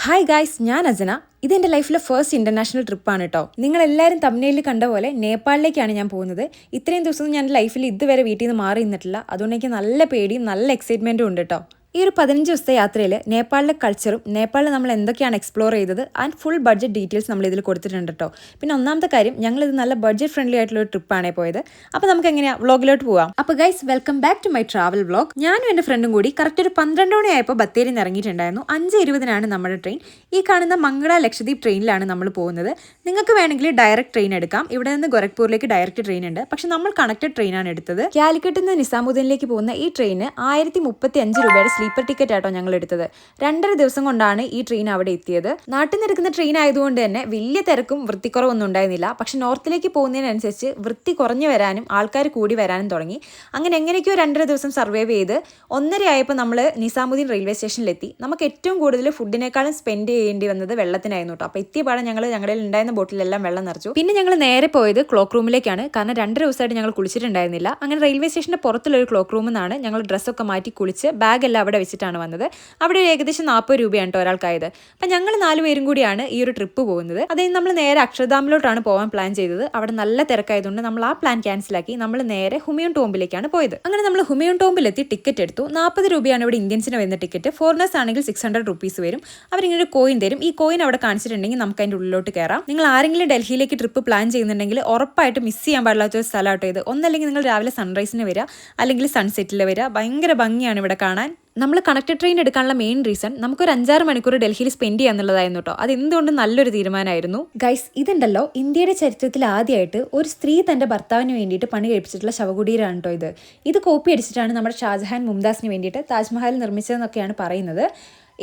Hi guys, ഞാൻ അജന. ഇതെൻ്റെ ലൈഫിലെ ഫസ്റ്റ് ഇൻ്റർനാഷണൽ ട്രിപ്പാണ് കേട്ടോ. നിങ്ങളെല്ലാവരും തമ്മിലിൽ കണ്ട പോലെ നേപ്പാളിലേക്കാണ് ഞാൻ പോകുന്നത്. ഇത്രയും ദിവസം ഞാൻ ലൈഫിൽ ഇതുവരെ വീട്ടിൽ നിന്ന് മാറി നിന്നിട്ടില്ല. അതുകൊണ്ട് എനിക്ക് നല്ല പേടിയും നല്ല എക്സൈറ്റ്മെൻറ്റും ഉണ്ട് കേട്ടോ. ഈ ഒരു 15 ദിവസത്തെ യാത്രയിൽ നേപ്പാളിലെ കൾച്ചറും നേപ്പാളിൽ നമ്മൾ എന്തൊക്കെയാണ് എക്സ്പ്ലോർ ചെയ്തത് ആൻഡ് ഫുൾ ബഡ്ജറ്റ് ഡീറ്റെയിൽസ് നമ്മൾ ഇതിൽ കൊടുത്തിട്ടുണ്ട് കേട്ടോ. പിന്നെ ഒന്നാമത്തെ കാര്യം, ഞങ്ങളിത് നല്ല ബഡ്ജറ്റ് ഫ്രണ്ട്ലി ആയിട്ടുള്ള ഒരു ട്രിപ്പാണ് പോയത്. അപ്പോൾ നമുക്ക് എങ്ങനെയാണ് വ്ളോഗിലോട്ട് പോവാം. അപ്പോൾ guys, welcome back to my travel vlog. ഞാനും എൻ്റെ ഫ്രണ്ടും കൂടി കറക്റ്റ് ഒരു 12 മണിയായപ്പോൾ ബത്തേരിയിൽ നിന്ന് ഇറങ്ങിയിട്ടുണ്ടായിരുന്നു. 5:20 നമ്മുടെ ട്രെയിൻ. ഈ കാണുന്ന മംഗള ലക്ഷദ്വീപ് ട്രെയിനിലാണ് നമ്മൾ പോകുന്നത്. നിങ്ങൾക്ക് വേണമെങ്കിൽ ഡയറക്റ്റ് ട്രെയിൻ എടുക്കാം. ഇവിടെ നിന്ന് ഗോരഖ്പൂരിലേക്ക് ഡയറക്റ്റ് ട്രെയിൻ ഉണ്ട്. പക്ഷെ നമ്മൾ കണക്റ്റഡ് ട്രെയിനാണ് എടുത്തത്. കാലിക്കറ്റിൽ നിന്ന് നിസാമുദ്ദീനിലേക്ക് പോകുന്ന ഈ ട്രെയിന് 1035 രൂപയുടെ സ്ലീപ്പർ ടിക്കറ്റ് ആട്ടോ ഞങ്ങൾ എടുത്തത്. 2.5 ദിവസം കൊണ്ടാണ് ഈ ട്രെയിൻ അവിടെ എത്തിയത്. നാട്ടിൽ നിന്ന് എടുക്കുന്ന ട്രെയിൻ ആയതുകൊണ്ട് തന്നെ വലിയ തിരക്കും വൃത്തിക്കുറവൊന്നും ഉണ്ടായിരുന്നില്ല. പക്ഷെ നോർത്തിലേക്ക് പോകുന്നതിനനുസരിച്ച് വൃത്തി കുറഞ്ഞു വരാനും ആൾക്കാർ കൂടി വരാനും തുടങ്ങി. അങ്ങനെ എങ്ങനെയൊക്കെയോ 2.5 ദിവസം സർവൈവ് ചെയ്ത് 1:30 ആയപ്പോൾ നമ്മൾ നിസാമുദ്ദീൻ റെയിൽവേ സ്റ്റേഷനിലെത്തി. നമുക്ക് ഏറ്റവും കൂടുതൽ ഫുഡിനേക്കാളും സ്പെൻഡ് ചെയ്യേണ്ടി വന്നത് വെള്ളത്തിനായിരുന്നു കേട്ടോ. അപ്പോൾ എത്തിയ പാടെ ഞങ്ങളുടെ ഉണ്ടായിരുന്ന ബോട്ടിലെല്ലാം വെള്ളം നിറച്ചു. പിന്നെ ഞങ്ങൾ നേരെ പോയത് ക്ലോക്ക് റൂമിലേക്കാണ്. കാരണം 2.5 ദിവസമായിട്ട് ഞങ്ങൾ കുളിച്ചിട്ടുണ്ടായിരുന്നില്ല. അങ്ങനെ റെയിൽവേ സ്റ്റേഷൻ്റെ പുറത്തുള്ളൊരു ക്ലോക്ക് റൂമിൽ നിന്നാണ് ഞങ്ങൾ ഡ്രസ്സൊക്കെ മാറ്റി കുളിച്ച് ബാഗെല്ലാം അവിടെ വെച്ചിട്ടാണ് വന്നത്. അവിടെ ഏകദേശം 40 രൂപയാണ് ഒരാൾക്കായത്. അപ്പം ഞങ്ങൾ 4 പേരും കൂടിയാണ് ഈ ഒരു ട്രിപ്പ് പോകുന്നത്. അതായത് നമ്മൾ നേരെ അക്ഷർധാമിലോട്ടാണ് പോകാൻ പ്ലാൻ ചെയ്തത്. അവിടെ നല്ല തിരക്കായതുകൊണ്ട് നമ്മൾ ആ പ്ലാൻ ക്യാൻസലാക്കി നമ്മൾ നേരെ ഹുമയൂൺ ടോംബിലേക്കാണ് പോയത്. അങ്ങനെ നമ്മൾ ഹുമയൂൺ ടോംബിലെത്തി ടിക്കറ്റ് എടുത്തു. 40 രൂപയാണ് ഇവിടെ ഇന്ത്യൻസിന് വരുന്ന ടിക്കറ്റ്. ഫോറിനേഴ്സ് ആണെങ്കിൽ 600 റുപ്പീസ് വരും. അവരിങ്ങനെ ഒരു കോയിൻ തരും. ഈ കോയിൻ അവിടെ കാണിച്ചിട്ടുണ്ടെങ്കിൽ നമുക്ക് അതിൻ്റെ ഉള്ളിലോട്ട് കയറാം. നിങ്ങൾ ആരെങ്കിലും ഡൽഹിയിലേക്ക് ട്രിപ്പ് പ്ലാൻ ചെയ്യുന്നുണ്ടെങ്കിൽ ഉറപ്പായിട്ട് മിസ് ചെയ്യാൻ പാടില്ലാത്ത ഒരു സ്ഥലമാട്ടോ ഇത്. ഒന്നല്ലെങ്കിൽ നിങ്ങൾ രാവിലെ സൺറൈസിന് വരിക, അല്ലെങ്കിൽ സൺസെറ്റിൽ വരിക. ഭയങ്കര ഭംഗിയാണ് ഇവിടെ കാണാൻ. നമ്മൾ കണക്റ്റഡ് ട്രെയിൻ എടുക്കാനുള്ള മെയിൻ റീസൺ നമുക്കൊരു 5-6 മണിക്കൂർ ഡൽഹിയിൽ സ്പെൻഡ് ചെയ്യാന്നുള്ളതായിരുന്നു കേട്ടോ. അത് എന്തുകൊണ്ടും നല്ലൊരു തീരുമാനമായിരുന്നു. ഗൈസ്, ഇതുണ്ടല്ലോ ഇന്ത്യയുടെ ചരിത്രത്തിൽ ആദ്യമായിട്ട് ഒരു സ്ത്രീ തൻ്റെ ഭർത്താവിന് വേണ്ടിയിട്ട് പണി കഴിപ്പിച്ചിട്ടുള്ള ശവകുടീരമാണ് കേട്ടോ ഇത് കോപ്പി അടിച്ചിട്ടാണ് നമ്മുടെ ഷാജഹാൻ മുംതാസിന് വേണ്ടിയിട്ട് താജ്മഹൽ നിർമ്മിച്ചതെന്നൊക്കെയാണ് പറയുന്നത്.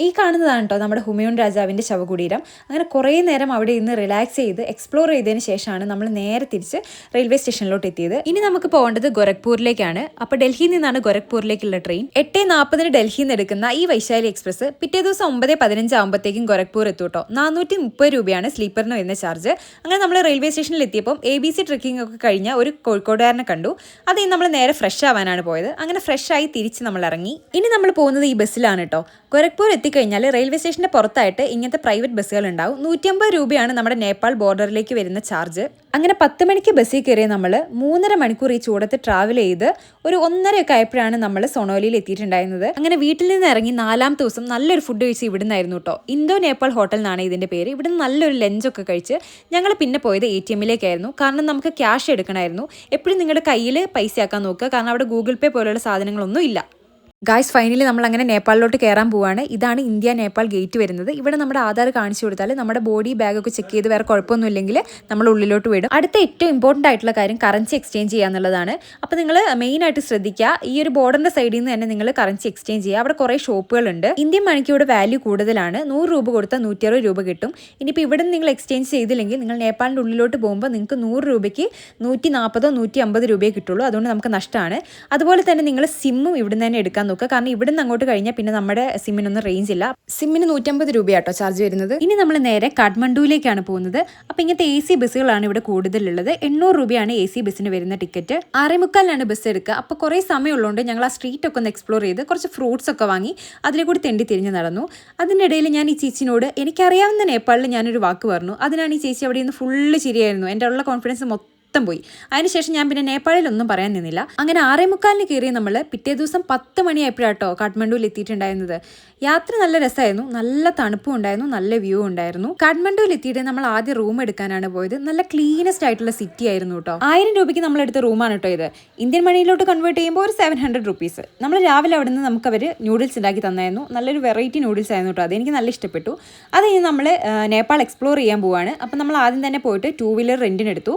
ഈ കാണുന്നതാണ് കേട്ടോ നമ്മുടെ ഹുമയൂൺ രാജാവിൻ്റെ ശവകുടീരം. അങ്ങനെ കുറേ നേരം അവിടെ ഇന്ന് റിലാക്സ് ചെയ്ത് എക്സ്പ്ലോർ ചെയ്തതിന് ശേഷമാണ് നമ്മൾ നേരെ തിരിച്ച് റെയിൽവേ സ്റ്റേഷനിലോട്ട് എത്തിയത്. ഇനി നമുക്ക് പോകേണ്ടത് ഗോരഖ്പൂരിലേക്കാണ്. അപ്പോൾ ഡൽഹിയിൽ നിന്നാണ് ഗോരഖ്പൂരിലേക്കുള്ള ട്രെയിൻ. 8:40 ഡൽഹിയിൽ നിന്ന് എടുക്കുന്ന ഈ വൈശാലി എക്സ്പ്രസ് പിറ്റേ ദിവസം 9:15 ആകുമ്പോഴത്തേക്കും ഗോരഖ്പൂർ എത്തും കേട്ടോ. 430 രൂപയാണ് സ്ലീപ്പറിന് വരുന്ന ചാർജ്. അങ്ങനെ നമ്മൾ റെയിൽവേ സ്റ്റേഷനിൽ എത്തിയപ്പോൾ ABC ട്രെക്കിംഗ് ഒക്കെ കഴിഞ്ഞ ഒരു കോഴിക്കോടുകാരനെ കണ്ടു. അത് നമ്മൾ നേരെ ഫ്രഷ് ആവാനാണ് പോയത്. അങ്ങനെ ഫ്രഷായി തിരിച്ച് നമ്മൾ ഇറങ്ങി. ഇനി നമ്മൾ പോകുന്നത് ഈ ബസ്സിലാണ് കേട്ടോ. ഗോരഖ്പൂർ എത്തിക്കഴിഞ്ഞാൽ റെയിൽവേ സ്റ്റേഷൻ്റെ പുറത്തായിട്ട് ഇങ്ങനത്തെ പ്രൈവറ്റ് ബസ്സുകൾ ഉണ്ടാവും. 150 രൂപയാണ് നമ്മുടെ നേപ്പാൾ ബോർഡറിലേക്ക് വരുന്ന ചാർജ്. അങ്ങനെ 10 മണിക്ക് ബസ്സിൽ കയറിയ നമ്മൾ 3.5 മണിക്കൂർ ഈ ചൂടത്ത് ട്രാവൽ ചെയ്ത് ഒരു 1:30 ആയപ്പോഴാണ് നമ്മൾ സൊണോലിയിൽ എത്തിയിട്ടുണ്ടായിരുന്നത്. അങ്ങനെ വീട്ടിൽ നിന്ന് ഇറങ്ങി 4ാമത്തെ ദിവസം നല്ലൊരു ഫുഡ് കഴിച്ച് ഇവിടെ നിന്നായിരുന്നു കേട്ടോ. ഇന്തോ നേപ്പാൾ ഹോട്ടൽ എന്നാണ് ഇതിൻ്റെ പേര്. ഇവിടെ നിന്ന് നല്ലൊരു ലഞ്ചൊക്കെ കഴിച്ച് ഞങ്ങൾ പിന്നെ പോയത് ATMിലേക്കായിരുന്നു. കാരണം നമുക്ക് ക്യാഷ് എടുക്കണമായിരുന്നു. എപ്പോഴും നിങ്ങളുടെ കയ്യിൽ പൈസ ആക്കാൻ നോക്കുക. കാരണം അവിടെ ഗൂഗിൾ പേ പോലെയുള്ള സാധനങ്ങളൊന്നും ഇല്ല. ഗായ്സ്, ഫൈനലി നമ്മൾ അങ്ങനെ നേപ്പാളിലോട്ട് കയറാൻ പോവാണ്. ഇതാണ് ഇന്ത്യ നേപ്പാൾ ഗേറ്റ് വരുന്നത്. ഇവിടെ നമ്മുടെ ആധാർ കാണിച്ചു കൊടുത്താൽ നമ്മുടെ ബോഡി ബാഗൊക്കെ ചെക്ക് ചെയ്ത് വേറെ കുഴപ്പമൊന്നും ഇല്ലെങ്കിൽ നമ്മൾ ഉള്ളിലോട്ട് വിടും. അടുത്ത ഏറ്റവും ഇമ്പോർട്ടൻ്റ് ആയിട്ടുള്ള കാര്യം കറൻസി എക്സ്ചേഞ്ച് ചെയ്യുക എന്നുള്ളതാണ്. അപ്പോൾ നിങ്ങൾ മെയിനായിട്ട് ശ്രദ്ധിക്കുക, ഈ ഒരു ബോർഡറിൻ്റെ സൈഡിൽ നിന്ന് തന്നെ നിങ്ങൾ കറൻസി എക്സ്ചേഞ്ച് ചെയ്യുക. അവിടെ കുറേ ഷോപ്പുകളുണ്ട്. ഇന്ത്യൻ മണിക്ക് ഇവിടെ വാല്യൂ കൂടുതലാണ്. 100 രൂപ കൊടുത്താൽ 160 രൂപ കിട്ടും. ഇനിയിപ്പോൾ ഇവിടെ നിന്ന് നിങ്ങൾ എക്സ്ചേഞ്ച് ചെയ്തില്ലെങ്കിൽ നിങ്ങൾ നേപ്പാളിൻ്റെ ഉള്ളിലോട്ട് പോകുമ്പോൾ നിങ്ങൾക്ക് 100 രൂപയ്ക്ക് 140 150 രൂപയെ കിട്ടുള്ളൂ. അതുകൊണ്ട് നമുക്ക് നഷ്ടമാണ്. അതുപോലെ തന്നെ നിങ്ങൾ സിമ്മും ഇവിടെ നിന്ന് തന്നെ എടുക്കാൻ നോക്കുക. കാരണം ഇവിടെ നിന്ന് അങ്ങോട്ട് കഴിഞ്ഞാൽ പിന്നെ നമ്മുടെ സിമ്മിനൊന്നും റേഞ്ച് ഇല്ല. സിമ്മിന് 150 രൂപയാട്ടോ ചാർജ് വരുന്നത്. ഇനി നമ്മൾ നേരെ കാഠ്മണ്ഡുവിലേക്കാണ് പോകുന്നത്. അപ്പോൾ ഇങ്ങനത്തെ AC ബസ്സുകളാണ് ഇവിടെ കൂടുതലുള്ളത്. 800 രൂപയാണ് AC ബസ്സിന് വരുന്ന ടിക്കറ്റ്. 6:45 ബസ് എടുക്കുക. അപ്പോൾ കുറേ സമയമുള്ളതുകൊണ്ട് ഞങ്ങൾ ആ സ്ട്രീറ്റൊക്കെ ഒന്ന് എക്സ്പ്ലോർ ചെയ്ത് കുറച്ച് ഫ്രൂട്ട്സ് ഒക്കെ വാങ്ങി അതിലെ കൂടി തെണ്ടി തിരിഞ്ഞ് നടന്നു. അതിനിടയിൽ ഞാൻ ഈ ചേച്ചിനോട് എനിക്കറിയാവുന്ന നേപ്പാളിൽ ഞാനൊരു വാക്ക് പറഞ്ഞു. അതിനാണ് ഈ ചേച്ചി അവിടെ നിന്ന് ഫുള്ള് ചിരിയായിരുന്നു. എൻ്റെ ഉള്ള കോൺഫിഡൻസ് മൊത്തം പോയി. അതിനുശേഷം ഞാൻ പിന്നെ നേപ്പാളിലൊന്നും പറയാൻ നിന്നില്ല. അങ്ങനെ 6:45 കയറി നമ്മൾ പിറ്റേ ദിവസം 10 മണിയായപ്പോഴാട്ടോ കാഠ്മണ്ഡുവിൽ എത്തിയിട്ടുണ്ടായിരുന്നത്. യാത്ര നല്ല രസമായിരുന്നു. നല്ല തണുപ്പും ഉണ്ടായിരുന്നു, നല്ല വ്യൂ ഉണ്ടായിരുന്നു. കാഠ്മണ്ഡുവിൽ എത്തിയിട്ട് നമ്മൾ ആദ്യം റൂം എടുക്കാനാണ് പോയത്. നല്ല ക്ലീനസ്റ്റ് ആയിട്ടുള്ള സിറ്റി ആയിരുന്നു കേട്ടോ. 1000 രൂപയ്ക്ക് നമ്മൾ എടുത്ത റൂമാണ് കേട്ടോ ഇത്. ഇന്ത്യൻ മണിയിലോട്ട് കൺവേർട്ട് ചെയ്യുമ്പോൾ ഒരു 700 റുപ്പീസ്. നമ്മൾ രാവിലെ അവിടെ നിന്ന് നമുക്ക് അവർ ന്യൂഡിൽസ് ഉണ്ടാക്കി തന്നായിരുന്നു. നല്ലൊരു വെറൈറ്റി ന്യൂഡിൽസ് ആയിരുന്നു കേട്ടോ. അതെനിക്ക് നല്ല ഇഷ്ടപ്പെട്ടു. അത് കഴിഞ്ഞ് നമ്മൾ നേപ്പാൾ എക്സ്പ്ലോർ ചെയ്യാൻ പോവാണ്. അപ്പം നമ്മൾ ആദ്യം തന്നെ പോയിട്ട് 2 വീലർ റെൻറ്റിനെടുത്തു.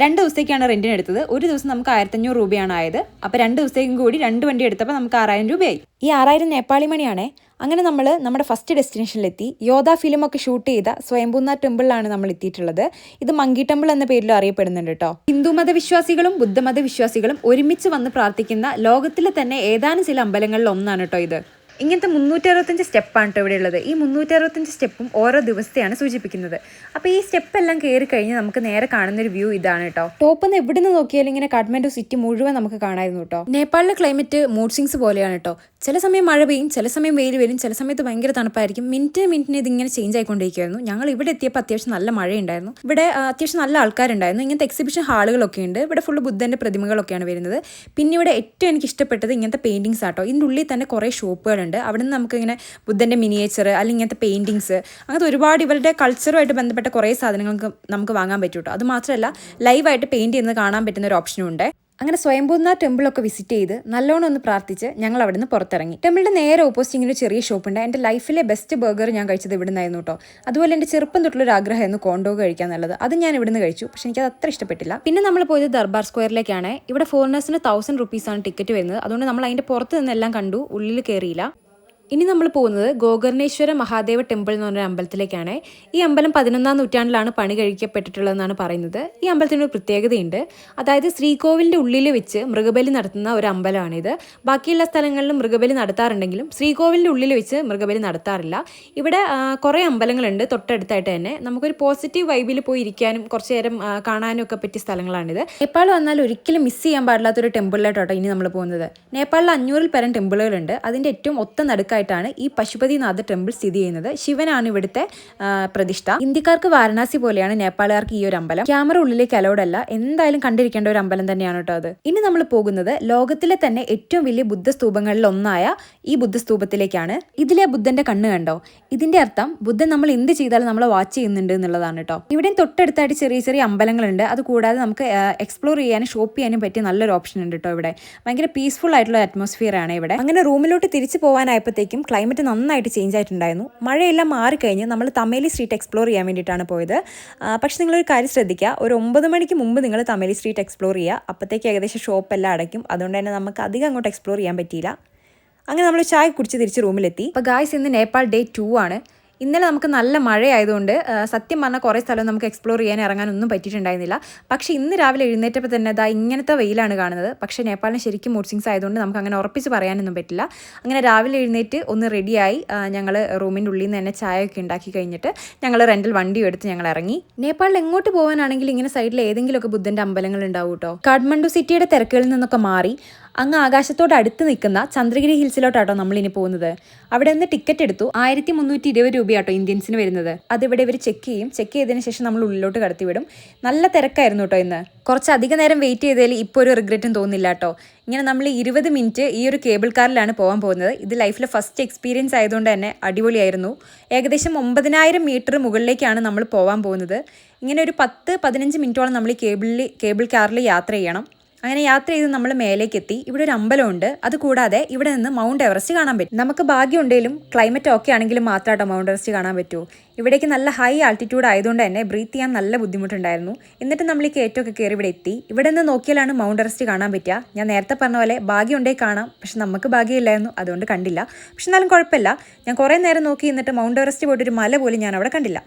2 ദിവസത്തേക്കാണ് റെൻറ്റിനെടുത്തത്. ഒരു ദിവസം നമുക്ക് 1500 രൂപയാണ് ആയത്. അപ്പോൾ 2 ദിവസത്തേക്കും കൂടി 2 വണ്ടി എടുത്തപ്പോൾ നമുക്ക് 6000 രൂപയായി. ഈ 6000 നേപ്പാളി മണിയാണേ. അങ്ങനെ നമ്മൾ നമ്മുടെ ഫസ്റ്റ് ഡെസ്റ്റിനേഷനിലെത്തി. യോധ ഫിലിമൊക്കെ ഷൂട്ട് ചെയ്ത സ്വയംഭൂനാഥ് ടെമ്പിളിലാണ് നമ്മൾ എത്തിയിട്ടുള്ളത്. ഇത് മങ്കി ടെമ്പിൾ എന്ന പേരിലും അറിയപ്പെടുന്നുണ്ട് കേട്ടോ. ഹിന്ദു മതവിശ്വാസികളും ബുദ്ധമതവിശ്വാസികളും ഒരുമിച്ച് വന്ന് പ്രാർത്ഥിക്കുന്ന ലോകത്തിലെ തന്നെ ഏതാനും ചില അമ്പലങ്ങളിൽ ഒന്നാണ് കേട്ടോ ഇത്. ഇങ്ങനത്തെ 365 സ്റ്റെപ്പാണ് കേട്ടോ ഇവിടെ ഉള്ളത്. ഈ 365 സ്റ്റെപ്പും ഓരോ ദിവസത്തെയാണ് സൂചിപ്പിക്കുന്നത്. അപ്പോൾ ഈ സ്റ്റെപ്പ് എല്ലാം കയറി കഴിഞ്ഞ് നമുക്ക് നേരെ കാണുന്നൊരു വ്യൂ ഇതാണ് കേട്ടോ. ടോപ്പിൽ നിന്ന് എവിടെ നിന്ന് നോക്കിയാലും ഇങ്ങനെ കാഠ്മണ്ഡു സിറ്റി മുഴുവൻ നമുക്ക് കാണായിരുന്നു കേട്ടോ. നേപ്പാളിലെ ക്ലൈമറ്റ് മൂഡ് സ്വിങ്സ് പോലെയാണ് കേട്ടോ. ചില സമയം മഴ പെയ്യും, ചില സമയം വെയിൽ വരും, ചില സമയത്ത് ഭയങ്കര തണുപ്പായിരിക്കും. മിനിറ്റിന് ഇതിങ്ങനെ ചേഞ്ച് ആയിക്കൊണ്ടിരിക്കുകയായിരുന്നു. ഞങ്ങൾ ഇവിടെ എത്തിയപ്പോൾ അത്യാവശ്യം നല്ല മഴയുണ്ടായിരുന്നു. ഇവിടെ അത്യാവശ്യം നല്ല ആൾക്കാരുണ്ടായിരുന്നു. ഇങ്ങനത്തെ എക്സിബിഷൻ ഹാളുകളൊക്കെ ഉണ്ട്. ഇവിടെ ഫുള്ള് ബുദ്ധൻ്റെ പ്രതിമകളൊക്കെയാണ് വരുന്നത്. പിന്നെ ഇവിടെ ഏറ്റവും എനിക്ക് ഇഷ്ടപ്പെട്ടത് ഇങ്ങനത്തെ പെയിൻറ്റിങ്സ് ആട്ടോ. ഇതിൻ്റെ ഉള്ളിൽ തന്നെ കുറേ ഷോപ്പുകളുണ്ട്. അവിടെ നിന്ന് നമുക്ക് ഇങ്ങനെ ബുദ്ധൻ്റെ മിനിയേച്ചർ അല്ലെങ്കിൽ ഇങ്ങനത്തെ പെയിൻറ്റിങ്സ് അങ്ങനത്തെ ഒരുപാട് ഇവരുടെ കൾച്ചറുമായിട്ട് ബന്ധപ്പെട്ട കുറേ സാധനങ്ങൾക്ക് നമുക്ക് വാങ്ങാൻ പറ്റും കേട്ടോ. അത് മാത്രമല്ല ലൈവായിട്ട് പെയിൻറ്റ് ചെയ്യുന്നത് കാണാൻ പറ്റുന്ന ഒരു ഓപ്ഷനും ഉണ്ട്. അങ്ങനെ സ്വയംഭൂനാഥ് ടെമ്പിളൊക്കെ വിസിറ്റ് ചെയ്ത് നല്ലോണം ഒന്ന് പ്രാർത്ഥിച്ച് ഞങ്ങൾ അവിടെ നിന്ന് പുറത്തിറങ്ങി. ടെമ്പിളിൻ്റെ നേരെ ഓപ്പോസിറ്റ് ഇങ്ങനെ ഒരു ചെറിയ ഷോപ്പുണ്ട്. എൻ്റെ ലൈഫിലെ ബെസ്റ്റ് ബർഗർ ഞാൻ കഴിച്ചത് ഇവിടെ നിന്നായിരുന്നു കേട്ടോ. അതുപോലെ എൻ്റെ ചെറുപ്പം തൊട്ടുള്ളൊരു ആഗ്രഹമായിരുന്നു കോണ്ടോ കഴിക്കാൻ എന്നുള്ളത്. അത് ഞാൻ ഇവിടെ നിന്ന് കഴിച്ചു, പക്ഷേ എനിക്കത് അത്ര ഇഷ്ടപ്പെട്ടില്ല. പിന്നെ നമ്മൾ പോയത് ദർബാർ സ്ക്വയറിലേക്കാണ്. ഇവിടെ ഫോറിനേഴ്സിന് 1000 റുപ്പീസാണ് ടിക്കറ്റ് വരുന്നത്. അതുകൊണ്ട് നമ്മൾ അതിൻ്റെ പുറത്ത് നിന്നെല്ലാം കണ്ടു, ഉള്ളിൽ കയറിയില്ല. ഇനി നമ്മൾ പോകുന്നത് ഗോകർണേശ്വര മഹാദേവ ടെമ്പിൾ എന്ന് പറഞ്ഞൊരു അമ്പലത്തിലേക്കാണ്. ഈ അമ്പലം 11ാം നൂറ്റാണ്ടിലാണ് പണി കഴിക്കപ്പെട്ടിട്ടുള്ളതെന്നാണ് പറയുന്നത്. ഈ അമ്പലത്തിനൊരു പ്രത്യേകതയുണ്ട്. അതായത് ശ്രീകോവിലിൻ്റെ ഉള്ളിൽ വെച്ച് മൃഗബലി നടത്തുന്ന ഒരു അമ്പലമാണിത്. ബാക്കിയുള്ള സ്ഥലങ്ങളിലും മൃഗബലി നടത്താറുണ്ടെങ്കിലും ശ്രീകോവിലിൻ്റെ ഉള്ളിൽ വെച്ച് മൃഗബലി നടത്താറില്ല. ഇവിടെ കുറേ അമ്പലങ്ങളുണ്ട് തൊട്ടടുത്തായിട്ട് തന്നെ. നമുക്കൊരു പോസിറ്റീവ് വൈബിൽ പോയി ഇരിക്കാനും കുറച്ച് നേരം കാണാനും ഒക്കെ പറ്റിയ സ്ഥലങ്ങളാണിത്. നേപ്പാൾ വന്നാൽ ഒരിക്കലും മിസ് ചെയ്യാൻ പാടില്ലാത്തൊരു ടെമ്പിളിലായിട്ടോ ഇനി നമ്മൾ പോകുന്നത്. നേപ്പാളിൽ 500-ൽ പരം ടെമ്പിളുകളുണ്ട്. അതിൻ്റെ ഏറ്റവും ഒത്ത നടുക്കായിട്ടാണ് ഈ പശുപതിനാഥ് ടെമ്പിൾ സ്ഥിതി ചെയ്യുന്നത്. ശിവനാണ് ഇവിടുത്തെ പ്രതിഷ്ഠ. ഇന്ത്യക്കാർക്ക് വാരണാസി പോലെയാണ് നേപ്പാളുകാർക്ക് ഈ ഒരു അമ്പലം. ക്യാമറ ഉള്ളിലേക്ക് അലൗഡ് അല്ല. എന്തായാലും കണ്ടിരിക്കേണ്ട ഒരു അമ്പലം തന്നെയാണ് കേട്ടോ അത്. ഇനി നമ്മൾ പോകുന്നത് ലോകത്തിലെ തന്നെ ഏറ്റവും വലിയ ബുദ്ധസ്തൂപങ്ങളിൽ ഒന്നായ ഈ ബുദ്ധസ്തൂപത്തിലേക്കാണ്. ഇതിലെ ബുദ്ധന്റെ കണ്ണ് കണ്ടോ? ഇതിന്റെ അർത്ഥം ബുദ്ധൻ നമ്മൾ എന്ത് ചെയ്താലും നമ്മളെ വാച്ച് ചെയ്യുന്നുണ്ട് എന്നുള്ളതാണ് കേട്ടോ. ഇവിടെയും തൊട്ടടുത്തായിട്ട് ചെറിയ ചെറിയ അമ്പലങ്ങളുണ്ട്. അത് കൂടാതെ നമുക്ക് എക്സ്പ്ലോർ ചെയ്യാനും ഷോപ്പ് ചെയ്യാനും പറ്റിയ നല്ലൊരു ഓപ്ഷൻ ഉണ്ട് കേട്ടോ. ഇവിടെ ഭയങ്കര പീസ്ഫുൾ ആയിട്ടുള്ള അറ്റ്മോസ്ഫിയർ ആണ് ഇവിടെ. അങ്ങനെ റൂമിലോട്ട് തിരിച്ചു പോകാനായപ്പോഴത്തേക്കും ക്ലൈമറ്റ് നന്നായിട്ട് ചേഞ്ച് ആയിട്ടുണ്ടായിരുന്നു. മഴയെല്ലാം മാറിക്കഴിഞ്ഞ് നമ്മൾ തമേലി സ്ട്രീറ്റ് എക്സ്പ്ലോർ ചെയ്യാൻ വേണ്ടിയിട്ടാണ് പോയത്. പക്ഷെ നിങ്ങളൊരു കാര്യം ശ്രദ്ധിക്കുക, ഒരു 9 മണിക്ക് മുമ്പ് നിങ്ങൾ തമേലി സ്ട്രീറ്റ് എക്സ്പ്ലോർ ചെയ്യുക. അപ്പോഴത്തേക്ക് ഏകദേശം ഷോപ്പെല്ലാം അടയ്ക്കും. അതുകൊണ്ട് തന്നെ നമുക്ക് അധികം അങ്ങോട്ട് എക്സ്പ്ലോർ ചെയ്യാൻ പറ്റിയില്ല. അങ്ങനെ നമ്മൾ ചായ കുടിച്ച് തിരിച്ച് റൂമിലെത്തി. അപ്പോൾ ഗായ്സ്, ഇന്ന് നേപ്പാൾ ഡേ 2 ആണ്. ഇന്നലെ നമുക്ക് നല്ല മഴയായതുകൊണ്ട് സത്യം പറഞ്ഞാൽ കുറേ സ്ഥലം നമുക്ക് എക്സ്പ്ലോർ ചെയ്യാൻ ഇറങ്ങാനൊന്നും പറ്റിയിട്ടുണ്ടായിരുന്നില്ല. പക്ഷേ ഇന്ന് രാവിലെ എഴുന്നേറ്റപ്പോൾ തന്നെ ഇങ്ങനത്തെ വെയിലാണ് കാണുന്നത്. പക്ഷേ നേപ്പാളിന് ശരിക്കും മൂഡ് സ്വിങ്സ് ആയതുകൊണ്ട് നമുക്ക് അങ്ങനെ ഉറപ്പിച്ച് പറയാനൊന്നും പറ്റില്ല. അങ്ങനെ രാവിലെ എഴുന്നേറ്റ് ഒന്ന് റെഡിയായി ഞങ്ങൾ റൂമിൻ്റെ ഉള്ളിൽ നിന്ന് തന്നെ ചായയൊക്കെ ഉണ്ടാക്കി കഴിഞ്ഞിട്ട് ഞങ്ങൾ റെൻ്റൽ വണ്ടിയും എടുത്ത് ഞങ്ങൾ ഇറങ്ങി. നേപ്പാളിൽ എങ്ങോട്ട് പോകാനാണെങ്കിൽ ഇങ്ങനെ സൈഡിൽ ഏതെങ്കിലുമൊക്കെ ബുദ്ധൻ്റെ അമ്പലങ്ങൾ ഉണ്ടാവും കേട്ടോ. കാഠ്മണ്ഡു സിറ്റിയുടെ തിരക്കുകളിൽ നിന്നൊക്കെ മാറി അങ്ങ് ആകാശത്തോട് അടുത്ത് നിൽക്കുന്ന ചന്ദ്രഗിരി ഹിൽസിലോട്ടാട്ടോ നമ്മളിനി പോകുന്നത്. അവിടെ നിന്ന് ടിക്കറ്റ് എടുത്തു. 1320 രൂപയാട്ടോ ഇന്ത്യൻസിന് വരുന്നത്. അതിവിടെ ഇവർ ചെക്ക് ചെയ്യും. ചെക്ക് ചെയ്തതിന് ശേഷം നമ്മൾ ഉള്ളിലോട്ട് കടത്തിവിടും. നല്ല തിരക്കായിരുന്നു കേട്ടോ ഇന്ന്. കുറച്ചധികം നേരം വെയിറ്റ് ചെയ്തതിൽ ഇപ്പോൾ ഒരു റിഗ്രറ്റും തോന്നില്ല കേട്ടോ. ഇങ്ങനെ നമ്മൾ 20 മിനിറ്റ് ഈ ഒരു കേബിൾ കാറിലാണ് പോകാൻ പോകുന്നത്. ഇത് ലൈഫിലെ ഫസ്റ്റ് എക്സ്പീരിയൻസ് ആയതുകൊണ്ട് തന്നെ അടിപൊളിയായിരുന്നു. ഏകദേശം 9000 മീറ്റർ മുകളിലേക്കാണ് നമ്മൾ പോകാൻ പോകുന്നത്. ഇങ്ങനെ ഒരു 10-15 മിനിറ്റോളം നമ്മൾ ഈ കേബിൾ കാറിൽ യാത്ര ചെയ്യണം. അങ്ങനെ യാത്ര ചെയ്ത് നമ്മൾ മേലേക്ക് എത്തി. ഇവിടെ ഒരു അമ്പലമുണ്ട്. അതുകൂടാതെ ഇവിടെ നിന്ന് മൗണ്ട് എവറസ്റ്റ് കാണാൻ പറ്റും. നമുക്ക് ഭാഗ്യം ഉണ്ടെങ്കിലും ക്ലൈമറ്റ് ഓക്കെ ആണെങ്കിലും മാത്രമാട്ടോ മൗണ്ട് എവറസ്റ്റ് കാണാൻ പറ്റൂ. ഇവിടേക്ക് നല്ല ഹൈ ആൾട്ടിറ്റ്യൂഡ് ആയതുകൊണ്ട് തന്നെ ബ്രീത്ത് ചെയ്യാൻ നല്ല ബുദ്ധിമുട്ടുണ്ടായിരുന്നു. എന്നിട്ട് നമ്മൾ ഈ കയറ്റമൊക്കെ കയറി ഇവിടെ എത്തി. ഇവിടെ നിന്ന് നോക്കിയാലാണ് മൗണ്ട് എവറസ്റ്റ് കാണാൻ പറ്റുക. ഞാൻ നേരത്തെ പറഞ്ഞ പോലെ ഭാഗ്യം ഉണ്ടെങ്കിൽ കാണാം, പക്ഷെ നമുക്ക് ഭാഗ്യമില്ലായിരുന്നു, അതുകൊണ്ട് കണ്ടില്ല. പക്ഷെ എന്നാലും കുഴപ്പമില്ല. ഞാൻ കുറേ നേരം നോക്കി എന്നിട്ട് മൗണ്ട് എവറസ്റ്റ് പോയിട്ടൊരു മല പോലും ഞാൻ അവിടെ കണ്ടില്ല.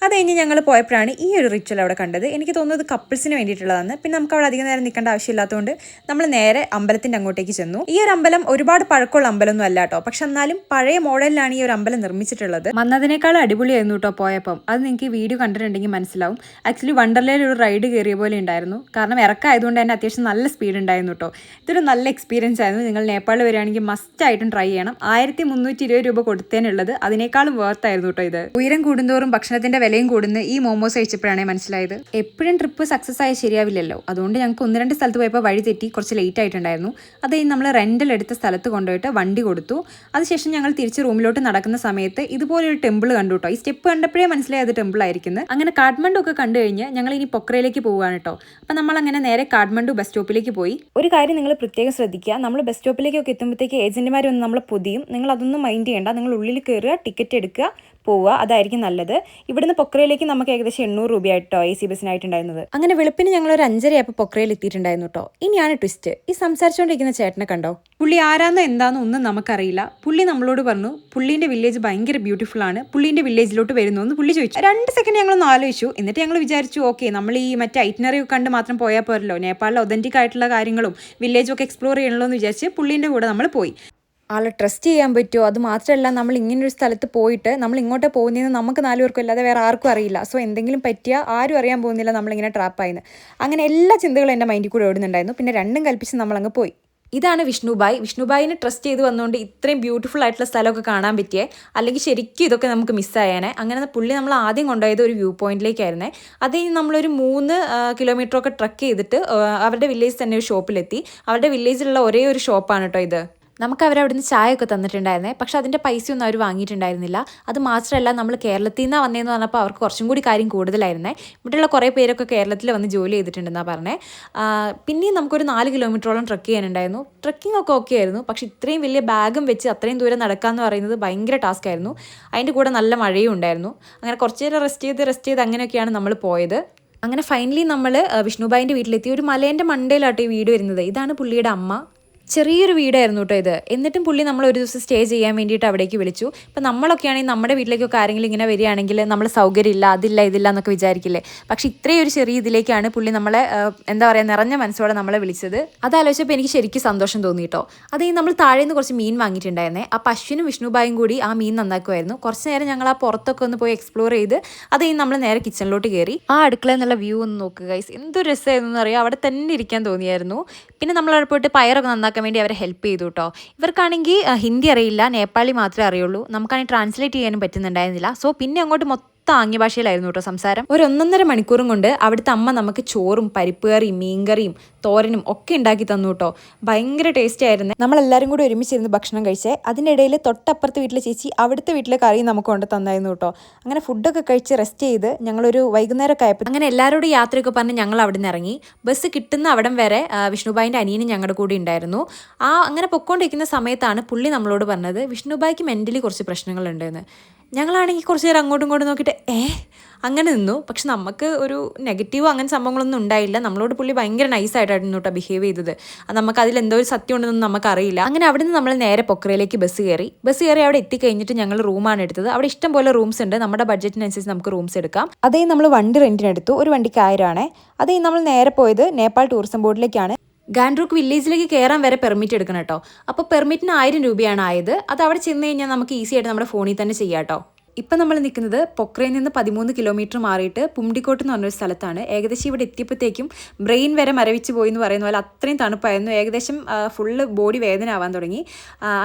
അത് കഴിഞ്ഞ് ഞങ്ങൾ പോയപ്പോഴാണ് ഈ ഒരു റിച്വൽ അവിടെ കണ്ടത്. എനിക്ക് തോന്നുന്നത് കപ്പിൾസിന് വേണ്ടിയിട്ടുള്ളതാണ്. പിന്നെ നമുക്ക് അവിടെ അധികം നേരം നിൽക്കേണ്ട ആവശ്യമില്ലാത്തതുകൊണ്ട് നമ്മൾ നേരെ അമ്പലത്തിൻ്റെ അങ്ങോട്ടേക്ക് ചെന്നു. ഈ ഒരു അമ്പലം ഒരുപാട് പഴക്കമുള്ള അമ്പലമൊന്നും അല്ല കേട്ടോ. പക്ഷെ എന്നാലും പഴയ മോഡലിലാണ് ഈ ഒരു അമ്പലം നിർമ്മിച്ചിട്ടുള്ളത്. വന്നതിനേക്കാളും അടിപൊളിയായിരുന്നു കേട്ടോ പോയപ്പം. അത് നിങ്ങൾക്ക് വീഡിയോ കണ്ടിട്ടുണ്ടെങ്കിൽ മനസ്സിലാവും. ആക്ച്വലി വണ്ടർലയിൽ ഒരു റൈഡ് കയറിയ പോലെ ഉണ്ടായിരുന്നു. കാരണം ഇറക്കമായതുകൊണ്ട് തന്നെ അത്യാവശ്യം നല്ല സ്പീഡ് ഉണ്ടായിരുന്നു കേട്ടോ. ഇതൊരു നല്ല എക്സ്പീരിയൻസ് ആയിരുന്നു. നിങ്ങൾ നേപ്പാളിൽ വരികയാണെങ്കിൽ മസ്റ്റായിട്ടും ട്രൈ ചെയ്യണം. 1320 രൂപ കൊടുത്തതിനുള്ളത് അതിനേക്കാളും വേർത്തായിരുന്നു കേട്ടോ ഇത്. ഉയരം കൂടുന്തോറും ഭക്ഷണത്തിൻ്റെ വിലയും കൂടുന്ന ഈ മോമോസ് കഴിച്ചപ്പോഴാണ് മനസ്സിലായത്. എപ്പോഴും ട്രിപ്പ് സക്സസ് ആയി ശരിയാവില്ലല്ലോ. അതുകൊണ്ട് ഞങ്ങൾക്ക് 1-2 സ്ഥലത്ത് പോയപ്പോൾ വഴി തെറ്റി കുറച്ച് ലേറ്റ് ആയിട്ടുണ്ടായിരുന്നു. അത് നമ്മൾ റെൻ്റൽ എടുത്ത സ്ഥലത്ത് കൊണ്ടുപോയിട്ട് വണ്ടി കൊടുത്തു. അതിനുശേഷം ഞങ്ങൾ തിരിച്ച് റൂമിലോട്ട് നടക്കുന്ന സമയത്ത് ഇതുപോലൊരു ടെമ്പിൾ കണ്ടു കേട്ടോ. ഈ സ്റ്റെപ്പ് കണ്ടപ്പോഴേ മനസ്സിലായത് ടെമ്പിൾ ആയിരിക്കുന്നത്. അങ്ങനെ കാഠ്മണ്ഡു ഒക്കെ കണ്ടു കഴിഞ്ഞ് ഞങ്ങൾ ഇനി പൊക്രയിലേക്ക് പോവുകയാണ് കേട്ടോ. അപ്പം നമ്മളങ്ങനെ നേരെ കാഠ്മണ്ഡു ബസ് സ്റ്റോപ്പിലേക്ക് പോയി. ഒരു കാര്യം നിങ്ങൾ പ്രത്യേകം ശ്രദ്ധിക്കുക, നമ്മൾ ബസ് സ്റ്റോപ്പിലേക്കൊക്കെ എത്തുമ്പോഴത്തേക്ക് ഏജന്റുമാർ വന്ന് നമ്മളെ പൊതിയും. നിങ്ങൾ അതൊന്നും മൈൻഡ് ചെയ്യേണ്ട. നിങ്ങൾ ഉള്ളിൽ കയറുക, ടിക്കറ്റ് എടുക്കുക, പോവുക, അതായിരിക്കും നല്ലത്. ഇവിടുന്ന് പൊക്രയിലേക്ക് നമുക്ക് ഏകദേശം 800 രൂപയായിട്ടോ AC ബസ്സിനായിട്ടുണ്ടായിരുന്നത്. അങ്ങനെ വെളുപ്പിന് ഞങ്ങൾ ഒരു 5:30 പൊക്രയിൽ എത്തിയിട്ടുണ്ടായിരുന്നു കേട്ടോ. ഇനിയാണ് ട്വിസ്റ്റ്. ഈ സംസാരിച്ചുകൊണ്ടിരിക്കുന്ന ചേട്ടനെ കണ്ടോ? പുള്ളി ആരാന്നോ എന്താണെന്നോ ഒന്നും നമുക്കറിയില്ല. പുള്ളി നമ്മളോട് പറഞ്ഞു പുള്ളീൻ്റെ വില്ലേജ് ഭയങ്കര ബ്യൂട്ടിഫുൾ ആണ്, പുള്ളീൻ്റെ വില്ലേജിലോട്ട് വരുന്നു എന്ന് പുള്ളി ചോദിച്ചു. 2 സെക്കൻഡ് ഞങ്ങളൊന്ന് ആലോചിച്ചു. എന്നിട്ട് ഞങ്ങൾ വിചാരിച്ചു ഓക്കെ, നമ്മൾ ഈ മറ്റേ ഐറ്റിനറി ഒക്കെ കണ്ട് മാത്രം പോയാൽ പോരല്ലോ, നേപ്പാളിലെ ഒതന്റിക് ആയിട്ടുള്ള കാര്യങ്ങളും വില്ലേജും ഒക്കെ എക്സ്പ്ലോർ ചെയ്യണമല്ലോ എന്ന് വിചാരിച്ച് പുള്ളീൻ്റെ കൂടെ നമ്മൾ പോയി. ആളെ ട്രസ്റ്റ് ചെയ്യാൻ പറ്റുമോ? അത് മാത്രമല്ല നമ്മൾ ഇങ്ങനൊരു സ്ഥലത്ത് പോയിട്ട് നമ്മൾ ഇങ്ങോട്ട് പോകുന്നതെന്ന് നമുക്ക് 4 പേർക്കും അല്ലാതെ വേറെ ആർക്കും അറിയില്ല. സോ എന്തെങ്കിലും പറ്റിയാൽ ആരും അറിയാൻ പോകുന്നില്ല നമ്മളിങ്ങനെ ട്രാപ്പായിന്ന്. അങ്ങനെ എല്ലാ ചിന്തകളും എൻ്റെ മൈൻഡിൽ കൂടെ ഓടുന്നുണ്ടായിരുന്നു. പിന്നെ രണ്ടും കൽപ്പിച്ച് നമ്മളങ്ങ് പോയി. ഇതാണ് വിഷ്ണുബായ്. വിഷ്ണുബായിനെ ട്രസ്റ്റ് ചെയ്ത് വന്നുകൊണ്ട് ഇത്രയും ബ്യൂട്ടിഫുൾ ആയിട്ടുള്ള സ്ഥലമൊക്കെ കാണാൻ പറ്റിയേ. അല്ലെങ്കിൽ ശരിക്കും ഇതൊക്കെ നമുക്ക് മിസ്സായേനെ. അങ്ങനെ പുള്ളി നമ്മൾ ആദ്യം കൊണ്ടുപോയത് ഒരു വ്യൂ പോയിന്റിലേക്കായിരുന്നേ. അത് നമ്മളൊരു 3 കിലോമീറ്ററൊക്കെ ട്രക്ക് ചെയ്തിട്ട് അവരുടെ വില്ലേജ് തന്നെ ഒരു ഷോപ്പിലെത്തി. അവരുടെ വില്ലേജിലുള്ള ഒരേ ഒരു ഷോപ്പാണ് കേട്ടോ ഇത്. നമുക്ക് അവരവിടുന്ന് ചായയൊക്കെ തന്നിട്ടുണ്ടായിരുന്നേ. പക്ഷെ അതിൻ്റെ പൈസയൊന്നും അവർ വാങ്ങിയിട്ടുണ്ടായിരുന്നില്ല. അത് മാത്രമല്ല നമ്മൾ കേരളത്തിൽ നിന്നാണ് വന്നതെന്ന് പറഞ്ഞപ്പോൾ അവർക്ക് കുറച്ചും കൂടി കാര്യം കൂടുതലായിരുന്നേ. ഇവിടെയുള്ള കുറേ പേരൊക്കെ കേരളത്തിൽ വന്ന് ജോലി ചെയ്തിട്ടുണ്ടെന്നാണ് പറഞ്ഞത്. പിന്നെയും നമുക്കൊരു 4 കിലോമീറ്ററോളം ട്രക്ക് ചെയ്യാനുണ്ടായിരുന്നു. ട്രക്കിംഗ് ഒക്കെ ഓക്കെ ആയിരുന്നു. പക്ഷേ ഇത്രയും വലിയ ബാഗും വെച്ച് അത്രയും ദൂരം നടക്കാമെന്ന് പറയുന്നത് ഭയങ്കര ടാസ്ക് ആയിരുന്നു. അതിൻ്റെ കൂടെ നല്ല മഴയും ഉണ്ടായിരുന്നു. അങ്ങനെ കുറച്ച് നേരം റെസ്റ്റ് ചെയ്ത് അങ്ങനെയൊക്കെയാണ് നമ്മൾ പോയത്. അങ്ങനെ ഫൈനലി നമ്മൾ വിഷ്ണുബായിൻ്റെ വീട്ടിലെത്തി. ഒരു മലേൻ്റെ മണ്ടയിലാട്ടോ ഈ വീട് വരുന്നത്. ഇതാണ് പുള്ളിയുടെ അമ്മ. ചെറിയൊരു വീടായിരുന്നു കേട്ടോ ഇത്. എന്നിട്ടും പുള്ളി നമ്മൾ ഒരു ദിവസം സ്റ്റേ ചെയ്യാൻ വേണ്ടിയിട്ട് അവിടേക്ക് വിളിച്ചു. ഇപ്പം നമ്മളൊക്കെ ആണെങ്കിൽ നമ്മുടെ വീട്ടിലേക്കൊക്കെ ആരെങ്കിലും ഇങ്ങനെ വരികയാണെങ്കിൽ നമ്മൾ സൗകര്യമില്ല, അതില്ല ഇതില്ല എന്നൊക്കെ വിചാരിക്കില്ലേ. പക്ഷേ ഇത്രയും ഒരു ചെറിയ ഇതിലേക്കാണ് പുള്ളി നമ്മളെ എന്താ പറയുക നിറഞ്ഞ മനസ്സോടെ നമ്മളെ വിളിച്ചത്. അതാലോചിച്ചപ്പോൾ എനിക്ക് ശരിക്കും സന്തോഷം തോന്നി കേട്ടോ. അത് നമ്മൾ താഴെ നിന്ന് കുറച്ച് മീൻ വാങ്ങിയിട്ടുണ്ടായിരുന്നേ. അപ്പോൾ അശ്വിനും വിഷ്ണുബായും കൂടി ആ മീൻ നന്നാക്കുമായിരുന്നു. കുറച്ച് നേരം ഞങ്ങൾ ആ പുറത്തൊക്കെ ഒന്ന് പോയി എക്സ്പ്ലോർ ചെയ്ത് അത് നമ്മൾ നേരെ കിച്ചണിലോട്ട് കയറി. ആ അടുക്കളയിൽ നിന്നുള്ള വ്യൂ ഒന്ന് നോക്കുക ഗൈസ്, എന്തൊരു രസമായിരുന്നു എന്നറിയാം. അവിടെ തന്നെ ഇരിക്കാൻ തോന്നിയായിരുന്നു. പിന്നെ നമ്മൾ അവിടെ പോയിട്ട് പയറൊക്കെ നന്നാക്കാൻ വേണ്ടി അവരെ ഹെൽപ്പ് ചെയ്തു കേട്ടോ. ഇവർക്കാണെങ്കിൽ ഹിന്ദി അറിയില്ല, നേപ്പാളി മാത്രമേ അറിയുള്ളൂ. നമുക്കാണെങ്കിൽ ട്രാൻസ്ലേറ്റ് ചെയ്യാനും പറ്റുന്നുണ്ടായിരുന്നില്ല. സോ പിന്നെ അങ്ങോട്ട് മൊത്തം ആംഗ്യ ഭാഷയിലായിരുന്നു കേട്ടോ സംസാരം. ഒരു 1.5 മണിക്കൂറും കൊണ്ട് അവിടുത്തെ അമ്മ നമുക്ക് ചോറും പരിപ്പ് കറിയും മീൻകറിയും തോരനും ഒക്കെ ഉണ്ടാക്കി തന്നു കേട്ടോ. ഭയങ്കര ടേസ്റ്റി ആയിരുന്നു. നമ്മളെല്ലാവരും കൂടി ഒരുമിച്ചിരുന്ന് ഭക്ഷണം കഴിച്ചേ. അതിൻ്റെ ഇടയിൽ തൊട്ടപ്പുറത്തെ വീട്ടിലെ ചേച്ചി അവിടുത്തെ വീട്ടിലെ കറി നമുക്ക് കൊണ്ട് തന്നായിരുന്നു കേട്ടോ. അങ്ങനെ ഫുഡൊക്കെ കഴിച്ച് റെസ്റ്റ് ചെയ്ത് ഞങ്ങളൊരു വൈകുന്നേരമൊക്കെ ആയപ്പോൾ അങ്ങനെ എല്ലാവരോടും യാത്രയൊക്കെ പറഞ്ഞ് ഞങ്ങൾ അവിടെ നിന്ന് ഇറങ്ങി. ബസ് കിട്ടുന്ന അവിടം വരെ വിഷ്ണുബായിൻ്റെ അനിയനും ഞങ്ങളുടെ കൂടെ ഉണ്ടായിരുന്നു. അങ്ങനെ പൊക്കോണ്ടിരിക്കുന്ന സമയത്താണ് പുള്ളി നമ്മളോട് പറഞ്ഞത് വിഷ്ണുബായിക്ക് മെൻ്റലി കുറച്ച് പ്രശ്നങ്ങളുണ്ടെന്ന്. ഞങ്ങളാണെങ്കിൽ കുറച്ച് നേരം അങ്ങോട്ടും ഇങ്ങോട്ടും നോക്കിയിട്ട് അങ്ങനെ നിന്നു. പക്ഷെ നമുക്ക് ഒരു നെഗറ്റീവോ അങ്ങനെ സംഭവങ്ങളൊന്നും ഉണ്ടായില്ല. നമ്മളോട് പുള്ളി ഭയങ്കര നൈസായിട്ടായിരുന്നു കേട്ടോ ബിഹേവ് ചെയ്തത്. നമുക്ക് അതിൽ എന്തോ ഒരു സത്യം ഉണ്ടെന്നൊന്നും നമുക്കറിയില്ല. അങ്ങനെ അവിടെ നിന്ന് നമ്മൾ നേരെ പൊക്രയിലേക്ക് ബസ് കയറി അവിടെ എത്തിക്കഴിഞ്ഞിട്ട് ഞങ്ങൾ റൂമാണ് എടുത്തത്. അവിടെ ഇഷ്ടം പോലെ റൂംസ് ഉണ്ട്. നമ്മുടെ ബഡ്ജറ്റിനനുസരിച്ച് നമുക്ക് റൂംസ് എടുക്കാം. അതേ നമ്മൾ വണ്ടി റെൻറ്റിനെടുത്തു. ഒരു വണ്ടിക്ക് 1000 ആണേ. അതേ നമ്മൾ നേരെ പോയത് നേപ്പാൾ ടൂറിസം ബോർഡിലേക്കാണ്. ഗാൻഡ്രൂക്ക് വില്ലേജിലേക്ക് കയറാൻ വരെ പെർമിറ്റ് എടുക്കണം കേട്ടോ. അപ്പോൾ പെർമിറ്റിന് 1000 രൂപയാണ് ആയത്. അത് അവിടെ ചെന്ന് കഴിഞ്ഞാൽ നമുക്ക് ഈസി ആയിട്ട് നമ്മുടെ ഫോണിൽ തന്നെ ചെയ്യാം കേട്ടോ. ഇപ്പം നമ്മൾ നിൽക്കുന്നത് പൊക്രയിൽ നിന്ന് 13 കിലോമീറ്റർ മാറിയിട്ട് പുംഡിക്കോട്ട് എന്ന് പറഞ്ഞൊരു സ്ഥലത്താണ്. ഏകദേശം ഇവിടെ എത്തിയപ്പോഴത്തേക്കും ബ്രെയിൻ വരെ മരവിച്ച് പോയി എന്ന് പറയുന്ന പോലെ അത്രയും തണുപ്പായിരുന്നു. ഏകദേശം ഫുള്ള് ബോഡി വേദന ആവാൻ തുടങ്ങി.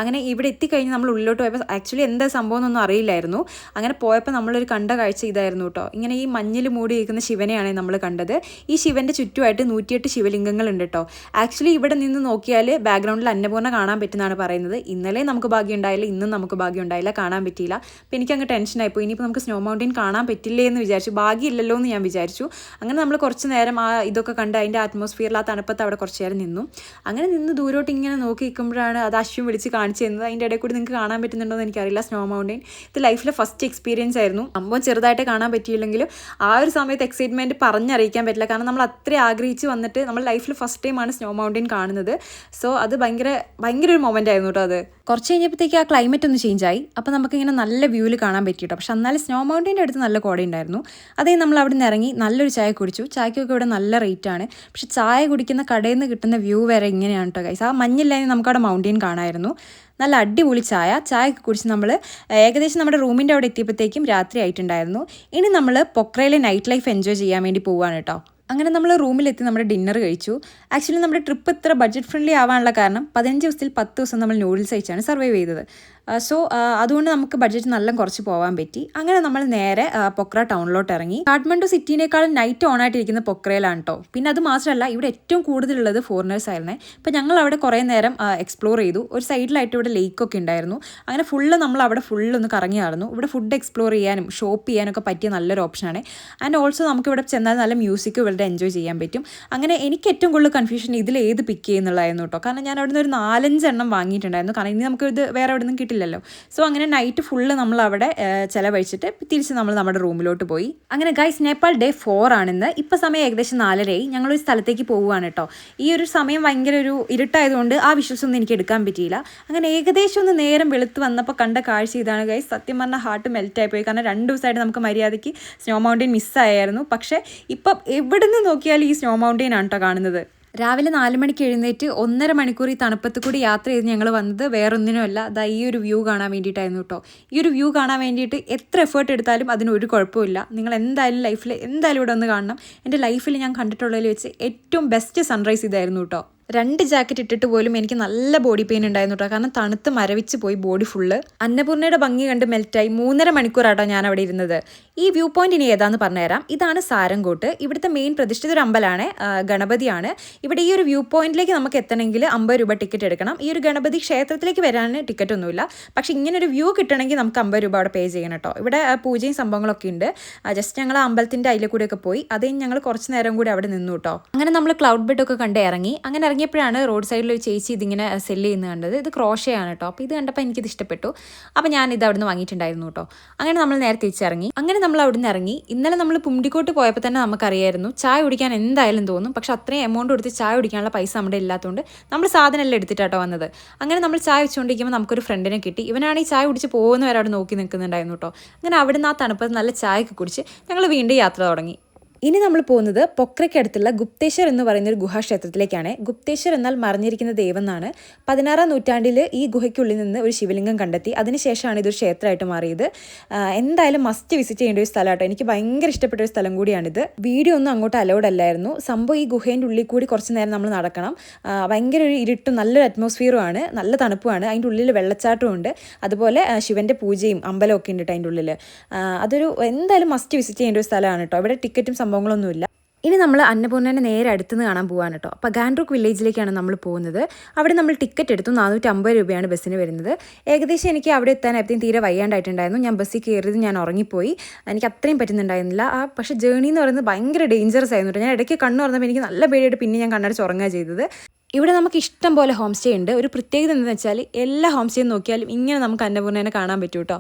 അങ്ങനെ ഇവിടെ എത്തിക്കഴിഞ്ഞ് നമ്മൾ ഉള്ളിലോട്ട് പോയപ്പോൾ ആക്ച്വലി എന്താ സംഭവം എന്നൊന്നും അറിയില്ലായിരുന്നു. അങ്ങനെ പോയപ്പോൾ നമ്മളൊരു കണ്ട കാഴ്ച ഇതായിരുന്നു കേട്ടോ. ഇങ്ങനെ ഈ മഞ്ഞിൽ മൂടിയിരിക്കുന്ന ശിവനെയാണ് നമ്മൾ കണ്ടത്. ഈ ശിവൻ്റെ ചുറ്റുമായിട്ട് 108 ശിവലിംഗങ്ങളുണ്ട് കേട്ടോ. ആക്ച്വലി ഇവിടെ നിന്ന് നോക്കിയാൽ ബാക്ക്ഗ്രൗണ്ടിൽ അന്നപൂർണ്ണ കാണാൻ പറ്റുന്നതാണ് പറയുന്നത്. ഇന്നലെ നമുക്ക് ഭാഗ്യം ഉണ്ടായില്ല, ഇന്നും നമുക്ക് ഭാഗ്യം ഉണ്ടായില്ല, കാണാൻ പറ്റിയില്ല. അപ്പോൾ എനിക്കങ്ങ് ടെൻഷനായിപ്പോയി. ഇനിയിപ്പോൾ നമുക്ക് സ്നോ മൗണ്ടെയിൻ കാണാൻ പറ്റില്ലേ എന്ന് വിചാരിച്ചു. ഭാഗ്യമില്ലല്ലോ എന്ന് ഞാൻ വിചാരിച്ചു. അങ്ങനെ നമ്മൾ കുറച്ച് നേരം ഇതൊക്കെ കണ്ട് അതിൻ്റെ അറ്റ്മോസ്ഫിയറിൽ ആ തണുപ്പത്ത് അവിടെ കുറച്ച് നേരം നിന്നു. അങ്ങനെ നിന്ന് ദൂരോട്ട് ഇങ്ങനെ നോക്കി നിൽക്കുമ്പോഴാണ് അത് അശ്വിൻ വിളിച്ച് കാണിച്ചു തന്നത്. അതിൻ്റെ ഇടയിൽ കൂടി നിങ്ങൾക്ക് കാണാൻ പറ്റുന്നുണ്ടോ എന്ന് എനിക്കറിയില്ല സ്നോ മൗണ്ടെയിൻ. ഇത് ലൈഫിലെ ഫസ്റ്റ് എക്സ്പീരിയൻസ് ആയിരുന്നു. സംഭവം ചെറുതായിട്ട് കാണാൻ പറ്റിയില്ലെങ്കിലും ആ ഒരു സമയത്ത് എക്സൈറ്റ്മെൻറ്റ് പറഞ്ഞറിയിക്കാൻ പറ്റില്ല. കാരണം നമ്മൾ അത്രയും ആഗ്രഹിച്ച് വന്നിട്ട് നമ്മൾ ലൈഫിൽ ഫസ്റ്റ് ടൈമാണ് സ്നോ മൗണ്ടെയിൻ കാണുന്നത്. സോ അത് ഭയങ്കര ഒരു മൊമെൻ്റ് ആയിരുന്നു കേട്ടോ. അത് കുറച്ച് കഴിഞ്ഞപ്പോഴത്തേക്ക് ആ ക്ലൈമറ്റ് ഒന്ന് ചേഞ്ച് ആയി. അപ്പോൾ നമുക്കിങ്ങനെ നല്ല വ്യൂവിൽ കാണാൻ പറ്റി കേട്ടോ. പക്ഷെ എന്നാലും സ്നോ മൗണ്ടെയിൻ്റെ അടുത്ത് നല്ല കോട ഉണ്ടായിരുന്നു. അതേ നമ്മൾ അവിടെ നിന്ന് ഇറങ്ങി നല്ലൊരു ചായ കുടിച്ചു. ചായക്കൊക്കെ ഇവിടെ നല്ല റേറ്റാണ്. പക്ഷെ ചായ കുടിക്കുന്ന കടയിൽ നിന്ന് കിട്ടുന്ന വ്യൂ വരെ ഇങ്ങനെയാണ് കേട്ടോ ഗൈസ്. ആ മഞ്ഞില്ലാതെ നമുക്കവിടെ മൗണ്ടെയിൻ കാണാമായിരുന്നു. നല്ല അടിപൊളി ചായയൊക്കെ കുടിച്ച് നമ്മൾ ഏകദേശം നമ്മുടെ റൂമിൻ്റെ അവിടെ എത്തിയപ്പോഴത്തേക്കും രാത്രി ആയിട്ടുണ്ടായിരുന്നു. ഇനി നമ്മൾ പൊക്രയിലെ നൈറ്റ് ലൈഫ് എൻജോയ് ചെയ്യാൻ വേണ്ടി പോവുകയാണ് കേട്ടോ. അങ്ങനെ നമ്മൾ റൂമിലെത്തി നമ്മുടെ ഡിന്നർ കഴിച്ചു. ആക്ച്വലി നമ്മുടെ ട്രിപ്പ് ഇത്ര ബഡ്ജറ്റ് ഫ്രണ്ട്ലി ആവാനുള്ള കാരണം 15 ദിവസത്തിൽ 10 ദിവസം നമ്മൾ നൂഡിൽസ് കഴിച്ചാണ് സർവൈവ് ചെയ്തത്. സോ അതുകൊണ്ട് നമുക്ക് ബഡ്ജറ്റ് നല്ല കുറച്ച് പോകാൻ പറ്റി. അങ്ങനെ നമ്മൾ നേരെ പൊക്ര ടൗണിലോട്ട് ഇറങ്ങി. കാഠ്മണ്ഡു സിറ്റിനേക്കാളും നൈറ്റ് ഓൺ ആയിട്ടിരിക്കുന്ന പൊക്രയിലാണ് കേട്ടോ. പിന്നെ അത് മാത്രമല്ല ഇവിടെ ഏറ്റവും കൂടുതലുള്ളത് ഫോറിനേഴ്സ് ആയിരുന്നേ. അപ്പോൾ ഞങ്ങൾ അവിടെ കുറേ നേരം എക്സ്പ്ലോർ ചെയ്തു. ഒരു സൈഡിലായിട്ട് ഇവിടെ ലേക്കൊക്കെ ഉണ്ടായിരുന്നു. അങ്ങനെ ഫുള്ള് നമ്മൾ അവിടെ ഫുള്ളൊന്ന് കറങ്ങി നടന്നു. ഇവിടെ ഫുഡ് എക്സ്പ്ലോർ ചെയ്യാനും ഷോപ്പ് ചെയ്യാനൊക്കെ പറ്റിയ നല്ലൊരു ഓപ്ഷനാണ്. ആൻഡ് ഓൾസോ നമുക്ക് ഇവിടെ ചെന്നാൽ നല്ല മ്യൂസിക് ഇവിടെ എൻജോയ് ചെയ്യാൻ പറ്റും. അങ്ങനെ എനിക്ക് ഏറ്റവും കൂടുതൽ കൺഫ്യൂഷൻ ഇതിൽ ഏത് പിക്ക് ചെയ്യുന്നുള്ളതായിരുന്നു കേട്ടോ. കാരണം ഞാൻ അവിടെ നിന്ന് ഒരു 4-5 എണ്ണം വാങ്ങിയിട്ടുണ്ടായിരുന്നു. കാരണം ഇനി നമുക്ക് ഇത് വേറെ എവിടെ നിന്നും കിട്ടില്ലല്ലോ. സോ അങ്ങനെ നൈറ്റ് ഫുള്ള് നമ്മൾ അവിടെ ചിലവഴിച്ചിട്ട് തിരിച്ച് നമ്മൾ നമ്മുടെ റൂമിലോട്ട് പോയി. അങ്ങനെ ഗൈസ് നേപ്പാൾ ഡേ 4 ആണെന്ന്. ഇപ്പോൾ സമയം ഏകദേശം 4:30. ഞങ്ങളൊരു സ്ഥലത്തേക്ക് പോവുകയാണ് കേട്ടോ. ഈ ഒരു സമയം ഭയങ്കര ഒരു ഇരുട്ടായതുകൊണ്ട് ആ വിഷ്വൽസ് ഒന്നും എനിക്ക് എടുക്കാൻ പറ്റിയില്ല. അങ്ങനെ ഏകദേശം ഒന്ന് നേരം വെളുത്ത് വന്നപ്പോൾ കണ്ട കാഴ്ച ഇതാണ് ഗൈസ്. സത്യം പറഞ്ഞാൽ ഹാർട്ട് മെൽറ്റായി പോയി. കാരണം 2 ദിവസമായിട്ട് നമുക്ക് മര്യാദയ്ക്ക് സ്നോ മൗണ്ടെയിൻ മിസ്സായിരുന്നു. പക്ഷേ ഇപ്പം എവിടെ നിന്ന് നോക്കിയാലും ഈ സ്നോ മൗണ്ടെയിൻ ആണ് കേട്ടോ കാണുന്നത്. രാവിലെ 4 മണിക്ക് എഴുന്നേറ്റ് 1.5 മണിക്കൂർ ഈ തണുപ്പത്ത് കൂടി യാത്ര ചെയ്ത് ഞങ്ങൾ വന്നത് വേറൊന്നിനുമല്ല, ദാ ഈ ഒരു വ്യൂ കാണാൻ വേണ്ടിയിട്ടായിരുന്നു കേട്ടോ. ഈ ഒരു വ്യൂ കാണാൻ വേണ്ടിയിട്ട് എത്ര എഫേർട്ട് എടുത്താലും അതിനൊരു കുഴപ്പമില്ല. നിങ്ങൾ എന്തായാലും ലൈഫിൽ എന്തായാലും ഇവിടെ ഒന്ന് കാണണം. എൻ്റെ ലൈഫിൽ ഞാൻ കണ്ടിട്ടുള്ളതിൽ വെച്ച് ഏറ്റവും ബെസ്റ്റ് സൺറൈസ് ഇതായിരുന്നു കേട്ടോ. 2 ജാക്കറ്റ് ഇട്ടിട്ട് പോലും എനിക്ക് നല്ല ബോഡി പെയിൻ ഉണ്ടായിരുന്നു കേട്ടോ. കാരണം തണുത്ത് മരവിച്ച് പോയി ബോഡി ഫുള്ള്. അന്നപൂർണ്ണയുടെ ഭംഗി കണ്ട് മെൽറ്റായി 3.5 മണിക്കൂറാട്ടോ ഞാൻ അവിടെ ഇരുന്നത്. ഈ വ്യൂ പോയിന്റ് ഇനി ഏതാന്ന് പറഞ്ഞുതരാം. ഇതാണ് സാരംകോട്ട്. ഇവിടുത്തെ മെയിൻ പ്രതിഷ്ഠിത ഒരു അമ്പലമാണ്, ഗണപതിയാണ്. ഇവിടെ ഈ ഒരു വ്യൂ പോയിന്റിലേക്ക് നമുക്ക് എത്തണമെങ്കിൽ 50 രൂപ ടിക്കറ്റ് എടുക്കണം. ഈ ഒരു ഗണപതി ക്ഷേത്രത്തിലേക്ക് വരാൻ ടിക്കറ്റ് ഒന്നുമില്ല. പക്ഷേ ഇങ്ങനെ ഒരു വ്യൂ കിട്ടണമെങ്കിൽ നമുക്ക് 50 രൂപ അവിടെ പേ ചെയ്യണം കേട്ടോ. ഇവിടെ പൂജയും സംഭവങ്ങളൊക്കെ ഉണ്ട്. ജസ്റ്റ് ഞങ്ങൾ അമ്പലത്തിൻ്റെ അതിലെ കൂടെയൊക്കെ പോയി. അതേ ഞങ്ങൾ കുറച്ച് നേരം കൂടി അവിടെ നിന്നു കേട്ടോ. അങ്ങനെ നമ്മൾ ക്ലൗഡ് ബെഡ് ഒക്കെ കണ്ട് ഇറങ്ങി. അങ്ങനെ ഇറങ്ങിയപ്പോഴാണ് റോഡ് സൈഡിൽ ഒരു ചേച്ചി ഇതിങ്ങനെ സെല്ല് ചെയ്യുന്നത് കണ്ടത്. ഇത് ക്രോഷയാണ് കേട്ടോ. അപ്പോൾ ഇത് കണ്ടപ്പോൾ എനിക്കിത് ഇഷ്ടപ്പെട്ടു. അപ്പോൾ ഞാൻ ഇത് അവിടെ നിന്ന് വാങ്ങിയിട്ടുണ്ടായിരുന്നു കേട്ടോ. അങ്ങനെ നമ്മൾ നേരെ തിരിച്ചിറങ്ങി. അങ്ങനെ നമ്മൾ അവിടെ നിന്ന് ഇറങ്ങി. ഇന്നലെ നമ്മൾ പുണ്ടിക്കോട്ട് പോയപ്പോൾ തന്നെ നമുക്കറിയായിരുന്നു ചായ കുടിക്കാൻ എന്തായാലും തോന്നും. പക്ഷെ അത്രയും എമൗണ്ട് കൊടുത്ത് ചായ കുടിക്കാനുള്ള പൈസ നമ്മുടെ ഇല്ലാത്തതുകൊണ്ട് നമ്മൾ സാധനമെല്ലാം എടുത്തിട്ടാട്ടോ വന്നത്. അങ്ങനെ നമ്മൾ ചായ വെച്ചുകൊണ്ടിരിക്കുമ്പോൾ നമുക്കൊരു ഫ്രണ്ടിനെ കിട്ടി. ഇവനാണെങ്കിൽ ചായ കുടിച്ച് പോകുന്നവരെ അവിടെ നോക്കി നിൽക്കുന്നുണ്ടായിരുന്നു കേട്ടോ. അങ്ങനെ അവിടെ നിന്ന് ആ തണുപ്പത്ത് നല്ല ചായയൊക്കെ കുടിച്ച് ഞങ്ങൾ വീണ്ടും യാത്ര തുടങ്ങി. ഇനി നമ്മൾ പോകുന്നത് പൊക്രയ്ക്കടുത്തുള്ള ഗുപ്തേശ്വർ എന്ന് പറയുന്ന ഒരു ഗുഹാക്ഷേത്രത്തിലേക്കാണ്. ഗുപ്തേശ്വർ എന്നാൽ മറിഞ്ഞിരിക്കുന്ന ദൈവം എന്നാണ്. 16-ാം നൂറ്റാണ്ടിൽ ഈ ഗുഹയ്ക്കുള്ളിൽ നിന്ന് ഒരു ശിവലിംഗം കണ്ടെത്തി. അതിനുശേഷമാണ് ഇതൊരു ക്ഷേത്രമായിട്ട് മാറിയത്. എന്തായാലും മസ്റ്റ് വിസിറ്റ് ചെയ്യേണ്ട ഒരു സ്ഥലമാട്ടോ. എനിക്ക് ഭയങ്കര ഇഷ്ടപ്പെട്ട ഒരു സ്ഥലം കൂടിയാണിത്. വീഡിയോ ഒന്നും അങ്ങോട്ട് അലൗഡ് അല്ലായിരുന്നു. സംഭവം ഈ ഗുഹേൻ്റെ ഉള്ളിൽ കൂടി കുറച്ച് നേരം നമ്മൾ നടക്കണം. ഭയങ്കര ഒരു ഇരുട്ടും നല്ലൊരു അറ്റ്മോസ്ഫിയറുമാണ്, നല്ല തണുപ്പുമാണ്. അതിൻ്റെ ഉള്ളിൽ വെള്ളച്ചാട്ടവും ഉണ്ട്. അതുപോലെ ശിവൻ്റെ പൂജയും അമ്പലമൊക്കെ ഉണ്ട് അതിൻ്റെ ഉള്ളിൽ. അതൊരു എന്തായാലും മസ്റ്റ് വിസിറ്റ് ചെയ്യേണ്ട ഒരു സ്ഥലമാണ് കേട്ടോ. ഇവിടെ ടിക്കറ്റും സംഭവങ്ങളൊന്നുമില്ല. ഇനി നമ്മൾ അന്നപൂർണ്ണേനെ നേരെ അടുത്തുനിന്ന് കാണാൻ പോകാൻ കേട്ടോ. അപ്പോൾ ഗാൻഡ്രൂക്ക് വില്ലേജിലേക്കാണ് നമ്മൾ പോകുന്നത്. അവിടെ നമ്മൾ ടിക്കറ്റ് എടുത്തു. 450 രൂപയാണ് ബസ്സിന് വരുന്നത്. ഏകദേശം എനിക്ക് അവിടെ എത്താനായപ്പോഴത്തേക്കും തീരെ വയ്യാണ്ടായിട്ടുണ്ടായിരുന്നു. ഞാൻ ബസ്സിൽ കയറിയത് ഞാൻ ഉറങ്ങിപ്പോയി. എനിക്ക് അത്രയും പറ്റുന്നുണ്ടായിരുന്നില്ല. പക്ഷേ ജേർണി എന്ന് പറയുന്നത് ഭയങ്കര ഡേഞ്ചറസ് ആയിരുന്നു കേട്ടോ. ഞാൻ ഇടയ്ക്ക് കണ്ണ് തുറന്നപ്പോൾ എനിക്ക് നല്ല പേടിയായിട്ട് പിന്നെ ഞാൻ കണ്ണടച്ച് ഉറങ്ങുക ചെയ്തത്. ഇവിടെ നമുക്ക് ഇഷ്ടം പോലെ ഹോം സ്റ്റേ ഉണ്ട്. ഒരു പ്രത്യേകത എന്താണെന്ന് വെച്ചാൽ എല്ലാ ഹോം സ്റ്റേയും നോക്കിയാലും ഇങ്ങനെ നമുക്ക് അന്നപൂർണ്ണേനെ കാണാൻ പറ്റും കേട്ടോ.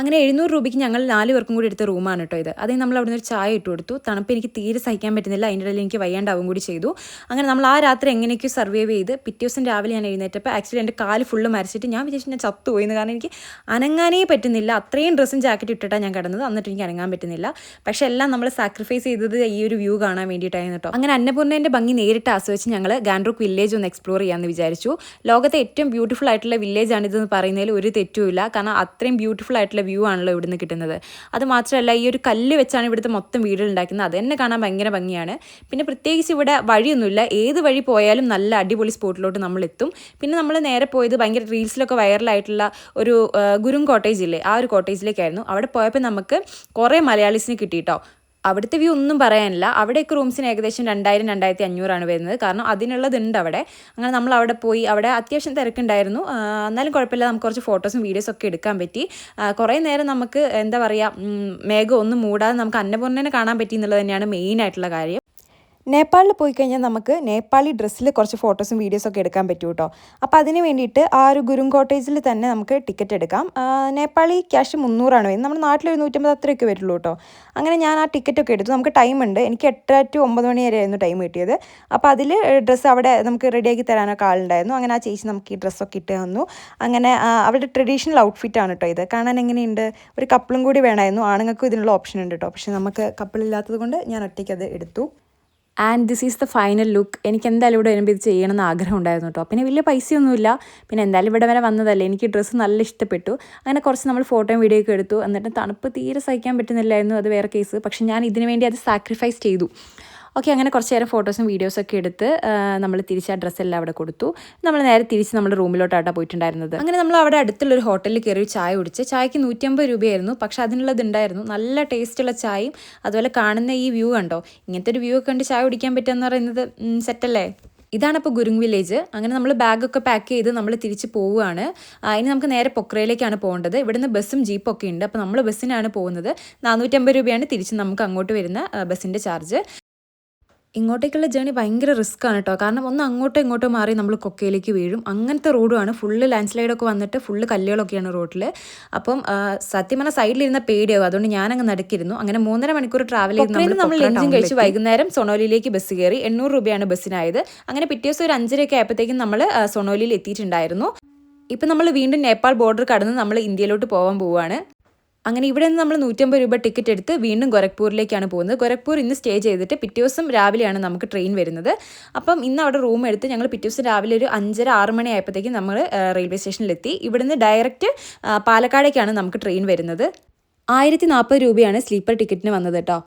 അങ്ങനെ 700 രൂപയ്ക്ക് ഞങ്ങൾ 4 പേർക്കും കൂടി എടുത്ത റൂമാണ് കേട്ടോ ഇത്. അതേ നമ്മൾ അവിടെ നിന്ന് ഒരു ചായ ഇട്ട് കൊടുത്തു. തണുപ്പ് എനിക്ക് തീരെ സഹിക്കാൻ പറ്റുന്നില്ല. അതിൻ്റെ ഇടയിൽ എനിക്ക് വയ്യാണ്ടാവും കൂടി ചെയ്തു. അങ്ങനെ നമ്മൾ ആ രാത്രി എങ്ങനെയൊക്കെയോ സർവൈവ് ചെയ്ത് പിറ്റേ ദിവസം രാവിലെ ഞാൻ എഴുന്നേറ്റപ്പോൾ ആക്ച്വലി എൻ്റെ കാല് ഫുള്ള് മരച്ചിട്ട് ഞാൻ വിചാരിച്ചു ഞാൻ ചത്തുപോയിന്ന്. കാരണം എനിക്ക് അനങ്ങാനേ പറ്റുന്നില്ല. അത്രയും ഡ്രസ്സും ജാക്കറ്റ് ഇട്ടിട്ടാണ് ഞാൻ കിടന്നത്. എന്നിട്ട് എനിക്ക് അനങ്ങാൻ പറ്റുന്നില്ല. പക്ഷേ എല്ലാം നമ്മൾ സാക്രിഫൈസ് ചെയ്തത് ഈ ഒരു വ്യൂ കാണാൻ വേണ്ടിയിട്ടായിരുന്നു കേട്ടോ. അങ്ങനെ അന്നപൂർണ്ണേൻ്റെ ഭംഗി നേരിട്ട് ആസ്വദിച്ച് ഞങ്ങൾ ഗാൻഡ്രൂക്ക് വില്ലേജ് ഒന്ന് എക്സ്പ്ലോർ ചെയ്യാമെന്ന് വിചാരിച്ചു. ലോകത്തെ ഏറ്റവും ബ്യൂട്ടിഫുൾ ആയിട്ടുള്ള വില്ലേജ് ആണിതെന്ന് പറയുന്നതിൽ ഒരു തെറ്റുമില്ല. കാരണം അത്രയും ബ്യൂട്ടിഫുൾ ആയിട്ടുള്ള വ്യൂ ആണല്ലോ ഇവിടുന്ന് കിട്ടുന്നത്. അത് മാത്രമല്ല ഈ ഒരു കല്ല് വെച്ചാണ് ഇവിടുത്തെ മൊത്തം വീടുകൾ ഉണ്ടാക്കുന്നത്. അത് തന്നെ കാണാൻ ഭയങ്കര ഭംഗിയാണ്. പിന്നെ പ്രത്യേകിച്ച് ഇവിടെ വഴിയൊന്നുമില്ല. ഏത് വഴി പോയാലും നല്ല അടിപൊളി സ്പോട്ടിലോട്ട് നമ്മൾ എത്തും. പിന്നെ നമ്മൾ നേരെ പോയത് ഭയങ്കര റീൽസിലൊക്കെ വൈറലായിട്ടുള്ള ഒരു ഗുരും കോട്ടേജ് ഇല്ലേ, ആ ഒരു കോട്ടേജിലേക്കായിരുന്നു. അവിടെ പോയപ്പോൾ നമുക്ക് കുറേ മലയാളീസിനെ കിട്ടിയിട്ടോ. അവിടുത്തെ വ്യൂ ഒന്നും പറയാനില്ല. അവിടെയൊക്കെ റൂംസിന് ഏകദേശം 2000-2500 വരുന്നത്. കാരണം അതിനുള്ളതുണ്ട് അവിടെ. അങ്ങനെ നമ്മൾ അവിടെ പോയി. അവിടെ അത്യാവശ്യം തിരക്കുണ്ടായിരുന്നു. എന്നാലും കുഴപ്പമില്ല, നമുക്ക് കുറച്ച് ഫോട്ടോസും വീഡിയോസും ഒക്കെ എടുക്കാൻ പറ്റി. കുറേ നേരം നമുക്ക് എന്താ പറയുക, മേഘം ഒന്നും മൂടാതെ നമുക്ക് അന്നപൂർണ്ണേനെ കാണാൻ പറ്റി എന്നുള്ളത് തന്നെയാണ് മെയിനായിട്ടുള്ള കാര്യം. നേപ്പാളിൽ പോയി കഴിഞ്ഞാൽ നമുക്ക് നേപ്പാളി ഡ്രസ്സിൽ കുറച്ച് ഫോട്ടോസും വീഡിയോസൊക്കെ എടുക്കാൻ പറ്റും കേട്ടോ. അപ്പോൾ അതിന് വേണ്ടിയിട്ട് ആ ഒരു ഗുരും കോട്ടേജിൽ തന്നെ നമുക്ക് ടിക്കറ്റ് എടുക്കാം. നേപ്പാളി ക്യാഷ് 300 വരുന്നത്. നമ്മുടെ നാട്ടിൽ 150 അത്രയൊക്കെ വരുള്ളൂ കേട്ടോ. അങ്ങനെ ഞാൻ ആ ടിക്കറ്റൊക്കെ എടുത്തു. നമുക്ക് ടൈമുണ്ട്. എനിക്ക് 8 to 9 മണി വരെയായിരുന്നു ടൈം കിട്ടിയത്. അപ്പോൾ അതിൽ ഡ്രസ്സ് അവിടെ നമുക്ക് റെഡിയാക്കി തരാനൊക്കെ ആളുണ്ടായിരുന്നു. അങ്ങനെ ആ ചേച്ചി നമുക്ക് ഈ ഡ്രസ്സൊക്കെ ഇട്ട് തന്നു. അങ്ങനെ അവരുടെ ട്രഡീഷണൽ ഔട്ട്ഫിറ്റാണ് കേട്ടോ ഇത്. കാണാൻ എങ്ങനെയുണ്ട്? ഒരു കപ്പിളും കൂടി വേണമായിരുന്നു. ആണുങ്ങൾക്കും ഇതിനുള്ള ഓപ്ഷൻ ഉണ്ട് കേട്ടോ. പക്ഷേ നമുക്ക് കപ്പിളില്ലാത്തത് കൊണ്ട് ഞാൻ ഒറ്റയ്ക്ക് അത് എടുത്തു. And this is the final look. എനിക്ക് എന്തായാലും ഇവിടെ വരുമ്പോൾ ഇത് ചെയ്യണമെന്ന് ആഗ്രഹം ഉണ്ടായിരുന്നു കേട്ടോ. പിന്നെ വലിയ പൈസയൊന്നുമില്ല. പിന്നെ എന്തായാലും ഇവിടെ വരെ വന്നതല്ലേ. എനിക്ക് ഡ്രസ്സ് നല്ല ഇഷ്ടപ്പെട്ടു. അങ്ങനെ കുറച്ച് നമ്മൾ ഫോട്ടോയും വീഡിയോ ഒക്കെ എടുത്തു. എന്നിട്ട് തണുപ്പ് തീരെ സഹിക്കാൻ പറ്റുന്നില്ലായിരുന്നു, അത് വേറെ കേസ്. പക്ഷെ ഞാൻ ഇതിനു വേണ്ടി അത് സാക്രിഫൈസ് ചെയ്തു. ഓക്കെ, അങ്ങനെ കുറച്ച് നേരം ഫോട്ടോസും വീഡിയോസൊക്കെ എടുത്ത് നമ്മൾ തിരിച്ച് ആ ഡ്രസ്സെല്ലാം അവിടെ കൊടുത്തു. നമ്മൾ നേരെ തിരിച്ച് നമ്മുടെ റൂമിലോട്ടാണ് പോയിട്ടുണ്ടായിരുന്നത്. അങ്ങനെ നമ്മൾ അവിടെ അടുത്തുള്ളൊരു ഹോട്ടലിൽ കയറി ചായ കുടിച്ച്. ചായക്ക് 150 രൂപയായിരുന്നു. പക്ഷെ അതിനുള്ളത് ഉണ്ടായിരുന്നു. നല്ല ടേസ്റ്റുള്ള ചായയും അതുപോലെ കാണുന്ന ഈ വ്യൂ കണ്ടോ. ഇങ്ങനത്തെ ഒരു വ്യൂ ഒക്കെ കണ്ട് ചായ കുടിക്കാൻ പറ്റുമെന്ന് പറയുന്നത് സെറ്റല്ലേ. ഇതാണിപ്പോൾ ഗുരുങ് വില്ലേജ്. അങ്ങനെ നമ്മൾ ബാഗൊക്കെ പാക്ക് ചെയ്ത് നമ്മൾ തിരിച്ച് പോവുകയാണ്. ഇനി നമുക്ക് നേരെ പൊക്രയിലേക്കാണ് പോകേണ്ടത്. ഇവിടുന്ന് ബസ്സും ജീപ്പൊക്കെ ഉണ്ട്. അപ്പോൾ നമ്മൾ ബസ്സിനാണ് പോകുന്നത്. 450 രൂപയാണ് തിരിച്ച് നമുക്ക് അങ്ങോട്ട് വരുന്ന ബസ്സിൻ്റെ ചാർജ്. ഇങ്ങോട്ടേക്കുള്ള ജേണി ഭയങ്കര റിസ്ക് ആണ് കേട്ടോ. കാരണം ഒന്ന് അങ്ങോട്ടോ ഇങ്ങോട്ടോ മാറി നമ്മൾ കൊക്കയിലേക്ക് വീഴും. അങ്ങനത്തെ റോഡുമാണ്. ഫുള്ള് ലാൻഡ് സ്ലൈഡൊക്കെ വന്നിട്ട് ഫുള്ള് കല്ലുകളൊക്കെയാണ് റോഡിൽ. അപ്പം സത്യം പറഞ്ഞാൽ സൈഡിലിരുന്ന പേടിയാവും. അതുകൊണ്ട് ഞാനങ്ങ് നടക്കിരുന്നു. അങ്ങനെ 3.5 മണിക്കൂർ ട്രാവൽ ചെയ്ത് നമ്മൾ ലഞ്ചും കഴിച്ച് വൈകുന്നേരം സൊണോലിയിലേക്ക് ബസ് കയറി. 800 രൂപയാണ് ബസ്സിനായത്. അങ്ങനെ പിറ്റേ ദിവസം ഒരു 5:30 ആയപ്പോഴത്തേക്കും നമ്മൾ സൊണോലിയിൽ എത്തിയിട്ടുണ്ടായിരുന്നു. ഇപ്പം നമ്മൾ വീണ്ടും നേപ്പാൾ ബോർഡർ കടന്ന് നമ്മൾ ഇന്ത്യയിലോട്ട് പോകാൻ പോവുകയാണ്. അങ്ങനെ ഇവിടെ നിന്ന് നമ്മൾ 150 രൂപ ടിക്കറ്റ് എടുത്ത് വീണ്ടും ഗോരഖ്പൂരിലേക്കാണ് പോകുന്നത്. ഗോരഖ്പൂർ ഇന്ന് സ്റ്റേ ചെയ്തിട്ട് പിറ്റേ ദിവസം രാവിലെയാണ് നമുക്ക് ട്രെയിൻ വരുന്നത്. അപ്പം ഇന്ന് അവിടെ റൂം എടുത്ത് ഞങ്ങൾ പിറ്റേ ദിവസം രാവിലെ ഒരു 5:30-6 മണി ആയപ്പോഴത്തേക്കും നമ്മൾ റെയിൽവേ സ്റ്റേഷനിലെത്തി. ഇവിടുന്ന് ഡയറക്റ്റ് പാലക്കാടേക്കാണ് നമുക്ക് ട്രെയിൻ വരുന്നത്. 1040 രൂപയാണ് സ്ലീപ്പർ ടിക്കറ്റിന് വന്നത് കേട്ടോ.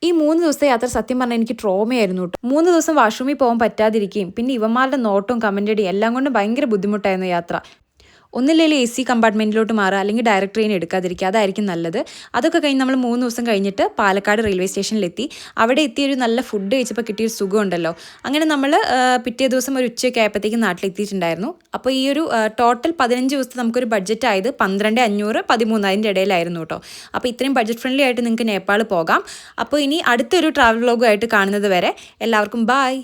ഈ 3 ദിവസത്തെ യാത്ര സത്യം പറഞ്ഞാൽ എനിക്ക് ട്രോമയായിരുന്നു കേട്ടോ. 3 ദിവസം വാഷ്റൂമിൽ പോകാൻ പറ്റാതിരിക്കുകയും പിന്നെ ഇവന്മാരുടെ നോട്ടും കമൻറ്റടിയും എല്ലാം കൊണ്ട് ഭയങ്കര ബുദ്ധിമുട്ടായിരുന്നു യാത്ര. ഒന്നില്ലെങ്കിൽ AC കമ്പാർട്ട്മെൻറ്റിലോട്ട് മാറുക, അല്ലെങ്കിൽ ഡയറക്റ്റ് ട്രെയിൻ എടുക്കാതിരിക്കുക, അതായിരിക്കും നല്ലത്. അതൊക്കെ കഴിഞ്ഞ് നമ്മൾ 3 ദിവസം കഴിഞ്ഞിട്ട് പാലക്കാട് റെയിൽവേ സ്റ്റേഷനിലെത്തി. അവിടെ എത്തിയൊരു നല്ല ഫുഡ് കഴിച്ചപ്പോൾ കിട്ടിയൊരു സുഖമുണ്ടല്ലോ. അങ്ങനെ നമ്മൾ പിറ്റേ ദിവസം ഒരു ഉച്ചയൊക്കെ ആയപ്പോഴത്തേക്കും നാട്ടിലെത്തിയിട്ടുണ്ടായിരുന്നു. അപ്പോൾ ഈ ഒരു ടോട്ടൽ 15 ദിവസത്തെ നമുക്കൊരു ബഡ്ജറ്റ് ആയത് 12,500 13,000 ഇടയിലായിരുന്നു കേട്ടോ. അപ്പോൾ ഇത്രയും ബഡ്ജറ്റ് ഫ്രണ്ട്ലി ആയിട്ട് നിങ്ങൾക്ക് നേപ്പാൾ പോകാം. അപ്പോൾ ഇനി അടുത്തൊരു ട്രാവൽ വ്ലോഗുമായിട്ട് കാണുന്നത് വരെ എല്ലാവർക്കും ബായ്.